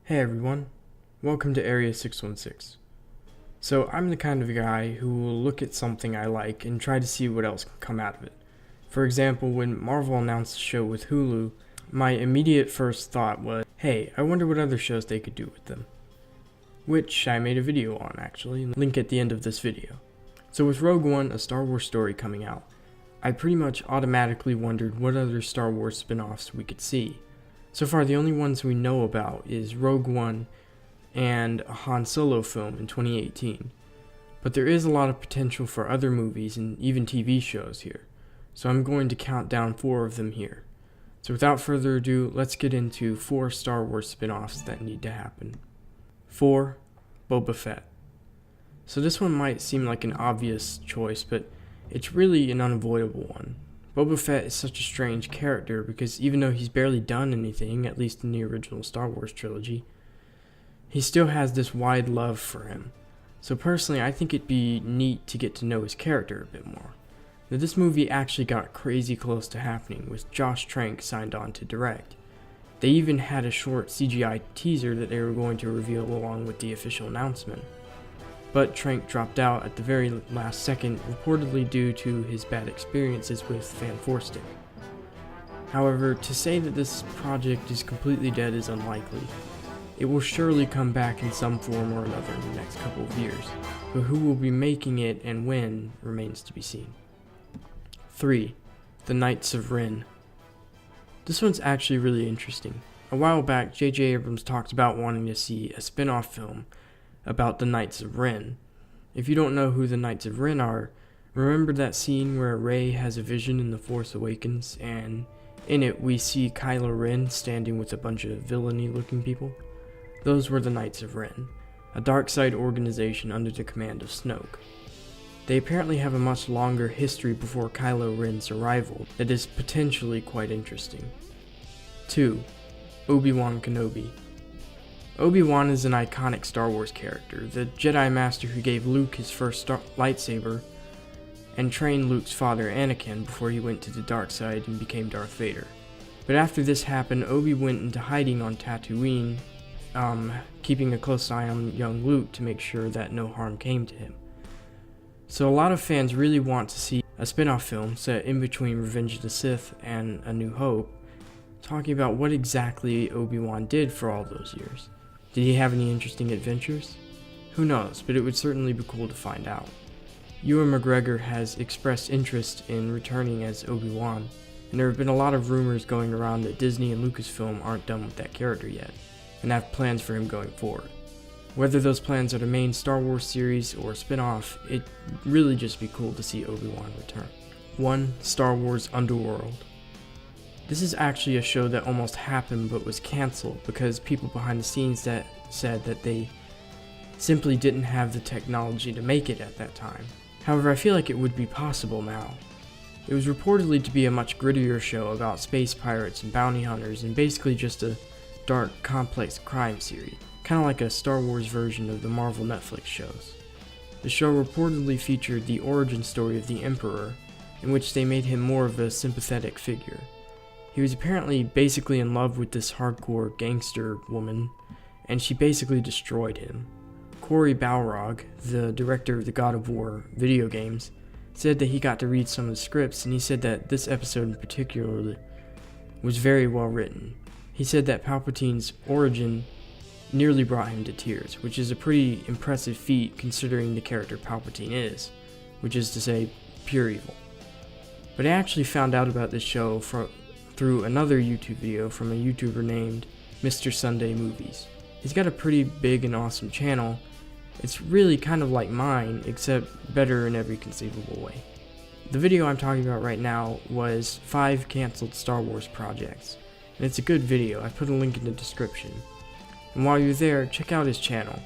Hey everyone, welcome to Area 616. So I'm the kind of guy who will look at something I like and try to see what else can come out of it. For example, when Marvel announced a show with Hulu, my immediate first thought was, hey, I wonder what other shows they could do with them. Which I made a video on actually, link at the end of this video. So with Rogue One, a Star Wars story coming out, I pretty much automatically wondered what other Star Wars spin-offs we could see. So far, the only ones we know about is Rogue One and a Han Solo film in 2018. But there is a lot of potential for other movies and even TV shows here. So I'm going to count down 4 of them here. So without further ado, let's get into 4 Star Wars spin-offs that need to happen. 4. Boba Fett. So this one might seem like an obvious choice, but it's really an unavoidable one. Boba Fett is such a strange character because even though he's barely done anything, at least in the original Star Wars trilogy, he still has this wide love for him. So personally, I think it'd be neat to get to know his character a bit more. Now, this movie actually got crazy close to happening with Josh Trank signed on to direct. They even had a short CGI teaser that they were going to reveal along with the official announcement. But Trank dropped out at the very last second, reportedly due to his bad experiences with Fan Forstic. However, to say that this project is completely dead is unlikely. It will surely come back in some form or another in the next couple of years, but who will be making it and when remains to be seen. 3. The Knights of Ren. This one's actually really interesting. A while back, J.J. Abrams talked about wanting to see a spin-off film about the Knights of Ren. If you don't know who the Knights of Ren are, remember that scene where Rey has a vision in The Force Awakens, and in it we see Kylo Ren standing with a bunch of villainy-looking people? Those were the Knights of Ren, a dark side organization under the command of Snoke. They apparently have a much longer history before Kylo Ren's arrival that is potentially quite interesting. 2. Obi-Wan Kenobi. Obi-Wan is an iconic Star Wars character, the Jedi Master who gave Luke his first lightsaber and trained Luke's father Anakin before he went to the dark side and became Darth Vader. But after this happened, Obi went into hiding on Tatooine, keeping a close eye on young Luke to make sure that no harm came to him. So a lot of fans really want to see a spin-off film set in between Revenge of the Sith and A New Hope, talking about what exactly Obi-Wan did for all those years. Did he have any interesting adventures? Who knows, but it would certainly be cool to find out. Ewan McGregor has expressed interest in returning as Obi-Wan, and there have been a lot of rumors going around that Disney and Lucasfilm aren't done with that character yet, and have plans for him going forward. Whether those plans are the main Star Wars series or spin-off, it'd really just be cool to see Obi-Wan return. 1. Star Wars Underworld. This is actually a show that almost happened but was cancelled because people behind the scenes that said that they simply didn't have the technology to make it at that time. However, I feel like it would be possible now. It was reportedly to be a much grittier show about space pirates and bounty hunters and basically just a dark, complex crime series, kind of like a Star Wars version of the Marvel Netflix shows. The show reportedly featured the origin story of the Emperor, in which they made him more of a sympathetic figure. He was apparently basically in love with this hardcore gangster woman, and she basically destroyed him. Cory Balrog, the director of the God of War video games, said that he got to read some of the scripts, and he said that this episode in particular was very well written. He said that Palpatine's origin nearly brought him to tears, which is a pretty impressive feat considering the character Palpatine is, which is to say, pure evil. But I actually found out about this show through another YouTube video from a YouTuber named Mr. Sunday Movies. He's got a pretty big and awesome channel. It's really kind of like mine, except better in every conceivable way. The video I'm talking about right now was 5 canceled Star Wars projects, and it's a good video. I put a link in the description. And while you're there, check out his channel.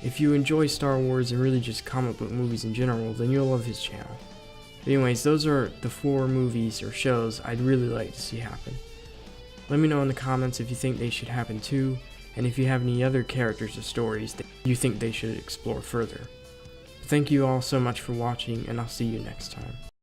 If you enjoy Star Wars and really just comic book movies in general, then you'll love his channel. But anyways, those are the 4 movies or shows I'd really like to see happen. Let me know in the comments if you think they should happen too, and if you have any other characters or stories that you think they should explore further. Thank you all so much for watching, and I'll see you next time.